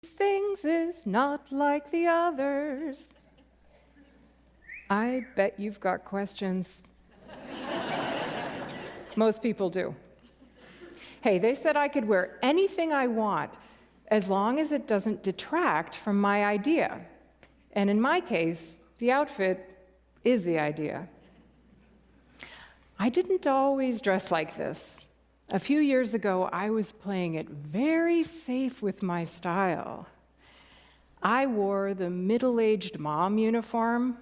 things is not like the others. I bet you've got questions. Most people do. Hey, they said I could wear anything I want as long as it doesn't detract from my idea. And in my case, the outfit is the idea. I didn't always dress like this. A few years ago, I was playing it very safe with my style. I wore the middle-aged mom uniform,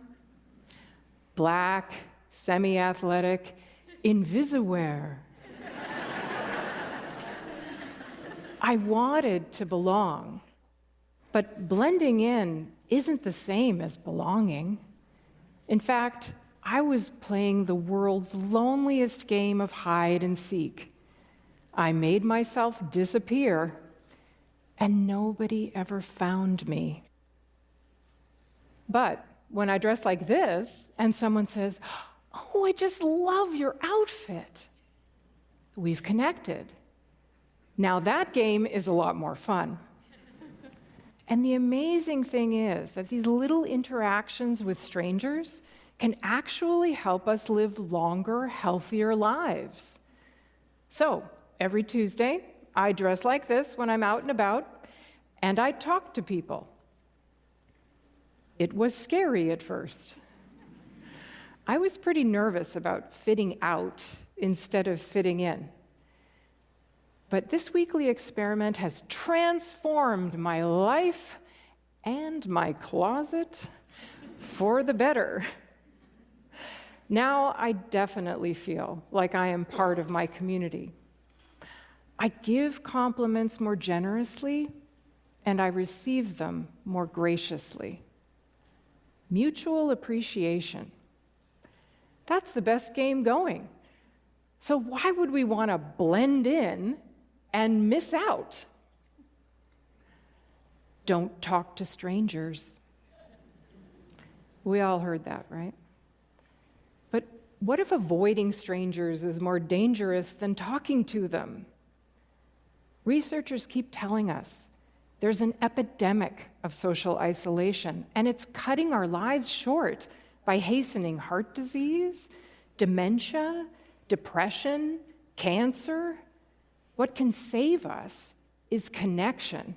black, semi-athletic, invisiwear. I wanted to belong, but blending in isn't the same as belonging. In fact, I was playing the world's loneliest game of hide and seek. I made myself disappear, and nobody ever found me. But when I dress like this, and someone says, "Oh, I just love your outfit," we've connected. Now that game is a lot more fun. And the amazing thing is that these little interactions with strangers can actually help us live longer, healthier lives. So, every Tuesday, I dress like this when I'm out and about, and I talk to people. It was scary at first. I was pretty nervous about fitting out instead of fitting in. But this weekly experiment has transformed my life and my closet for the better. Now I definitely feel like I am part of my community. I give compliments more generously, and I receive them more graciously. Mutual appreciation. That's the best game going. So why would we want to blend in and miss out? Don't talk to strangers. We all heard that, right? But what if avoiding strangers is more dangerous than talking to them? Researchers keep telling us there's an epidemic of social isolation, and it's cutting our lives short by hastening heart disease, dementia, depression, cancer. What can save us is connection,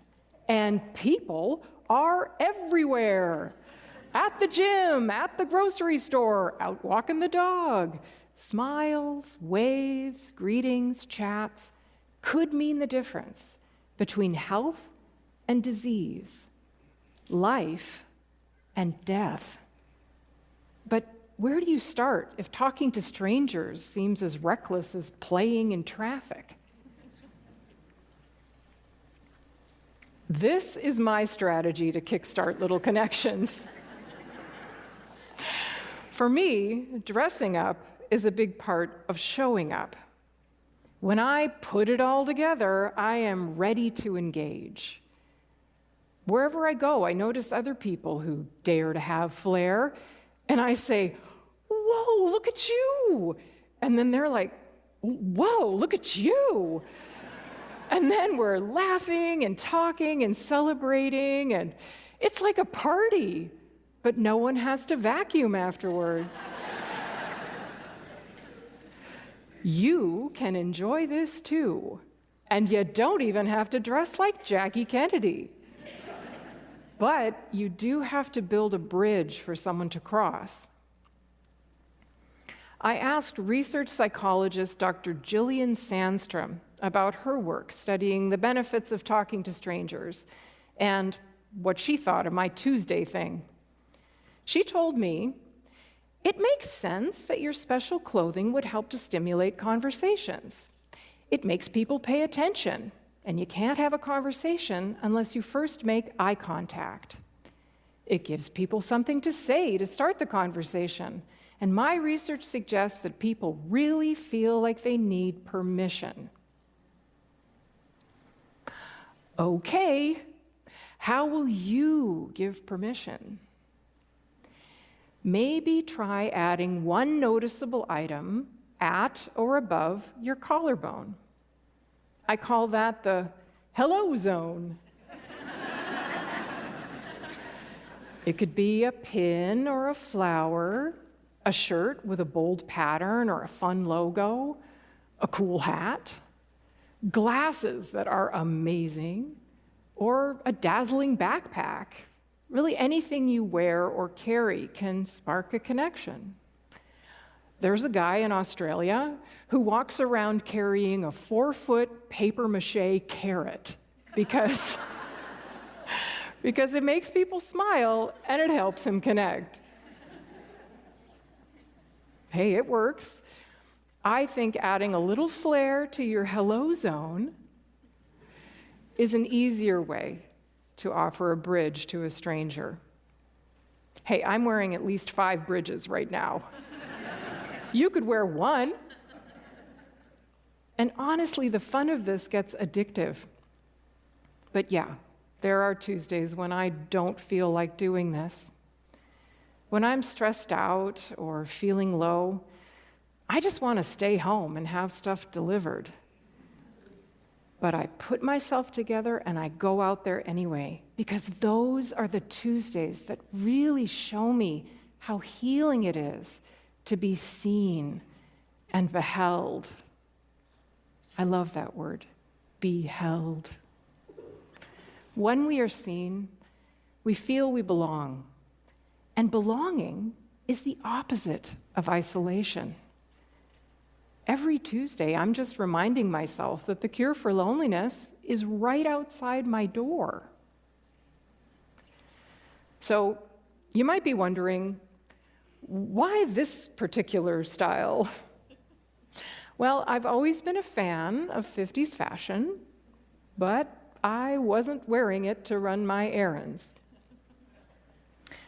and people are everywhere. At the gym, at the grocery store, out walking the dog. Smiles, waves, greetings, chats could mean the difference between health and disease, life and death. But where do you start if talking to strangers seems as reckless as playing in traffic? This is my strategy to kickstart little connections. For me, dressing up is a big part of showing up. When I put it all together, I am ready to engage. Wherever I go, I notice other people who dare to have flair, and I say, "Whoa, look at you!" And then they're like, "Whoa, look at you!" And then we're laughing and talking and celebrating, and it's like a party, but no one has to vacuum afterwards. You can enjoy this too, and you don't even have to dress like Jackie Kennedy. But you do have to build a bridge for someone to cross. I asked research psychologist Dr. Gillian Sandstrom about her work studying the benefits of talking to strangers and what she thought of my Tuesday thing. She told me, "It makes sense that your special clothing would help to stimulate conversations. It makes people pay attention, and you can't have a conversation unless you first make eye contact. It gives people something to say to start the conversation, and my research suggests that people really feel like they need permission." Okay, how will you give permission? Maybe try adding one noticeable item at or above your collarbone. I call that the hello zone. It could be a pin or a flower, a shirt with a bold pattern or a fun logo, a cool hat, glasses that are amazing, or a dazzling backpack. Really, anything you wear or carry can spark a connection. There's a guy in Australia who walks around carrying a 4-foot papier-mâché carrot because it makes people smile and it helps him connect. Hey, it works. I think adding a little flair to your hello zone is an easier way to offer a bridge to a stranger. Hey, I'm wearing at least 5 bridges right now. You could wear one. And honestly, the fun of this gets addictive. But yeah, there are Tuesdays when I don't feel like doing this. When I'm stressed out or feeling low, I just want to stay home and have stuff delivered. But I put myself together and I go out there anyway, because those are the Tuesdays that really show me how healing it is to be seen and beheld. I love that word, beheld. When we are seen, we feel we belong. And belonging is the opposite of isolation. Every Tuesday, I'm just reminding myself that the cure for loneliness is right outside my door. So you might be wondering, why this particular style? Well, I've always been a fan of 50s fashion, but I wasn't wearing it to run my errands.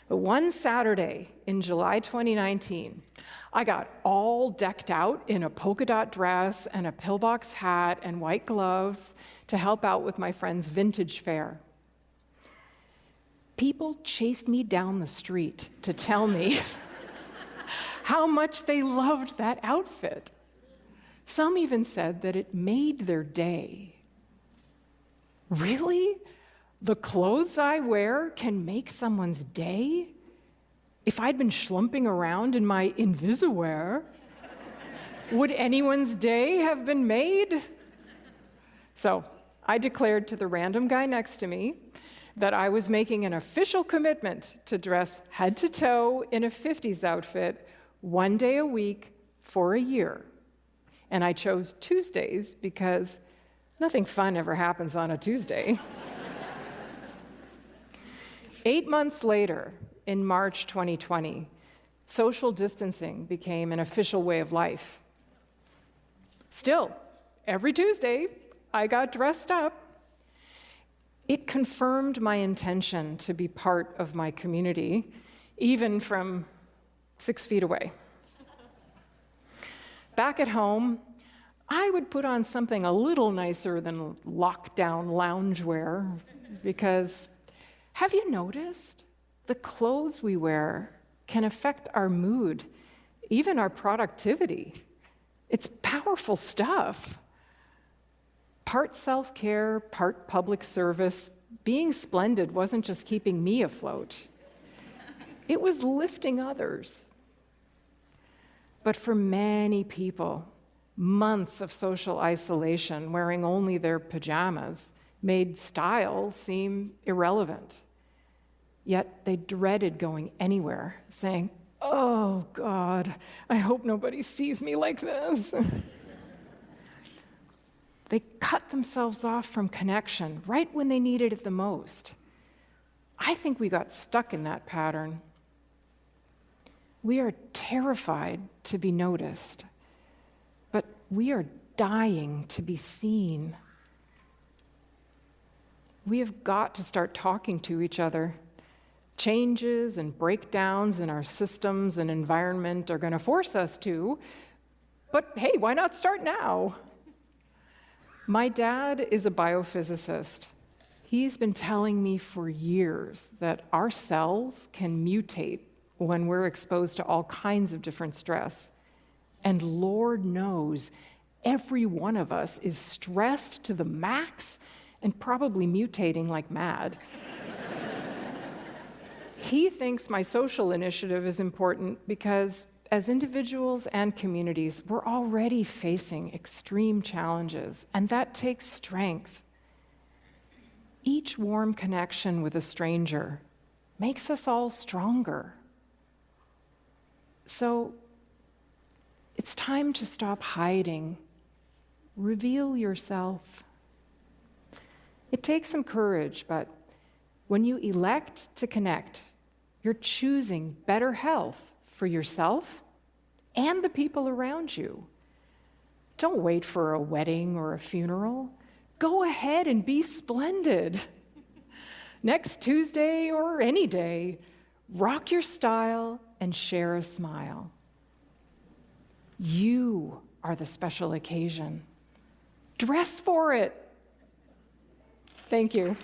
But one Saturday in July 2019, I got all decked out in a polka dot dress and a pillbox hat and white gloves to help out with my friend's vintage fair. People chased me down the street to tell me how much they loved that outfit. Some even said that it made their day. Really? The clothes I wear can make someone's day? If I'd been schlumping around in my invisiwear, would anyone's day have been made? So I declared to the random guy next to me that I was making an official commitment to dress head to toe in a 50s outfit 1 day a week for a year. And I chose Tuesdays because nothing fun ever happens on a Tuesday. 8 months later, in March 2020, social distancing became an official way of life. Still, every Tuesday, I got dressed up. It confirmed my intention to be part of my community, even from 6 feet away. Back at home, I would put on something a little nicer than lockdown loungewear, because have you noticed? The clothes we wear can affect our mood, even our productivity. It's powerful stuff. Part self-care, part public service. Being splendid wasn't just keeping me afloat. It was lifting others. But for many people, months of social isolation, wearing only their pajamas, made style seem irrelevant. Yet they dreaded going anywhere, saying, "Oh, God, I hope nobody sees me like this." They cut themselves off from connection right when they needed it the most. I think we got stuck in that pattern. We are terrified to be noticed, but we are dying to be seen. We have got to start talking to each other. Changes and breakdowns in our systems and environment are going to force us to, but hey, why not start now? My dad is a biophysicist. He's been telling me for years that our cells can mutate when we're exposed to all kinds of different stress. And Lord knows, every one of us is stressed to the max and probably mutating like mad. He thinks my social initiative is important because as individuals and communities, we're already facing extreme challenges, and that takes strength. Each warm connection with a stranger makes us all stronger. So it's time to stop hiding. Reveal yourself. It takes some courage, but when you elect to connect, you're choosing better health for yourself and the people around you. Don't wait for a wedding or a funeral. Go ahead and be splendid. Next Tuesday or any day, rock your style and share a smile. You are the special occasion. Dress for it. Thank you.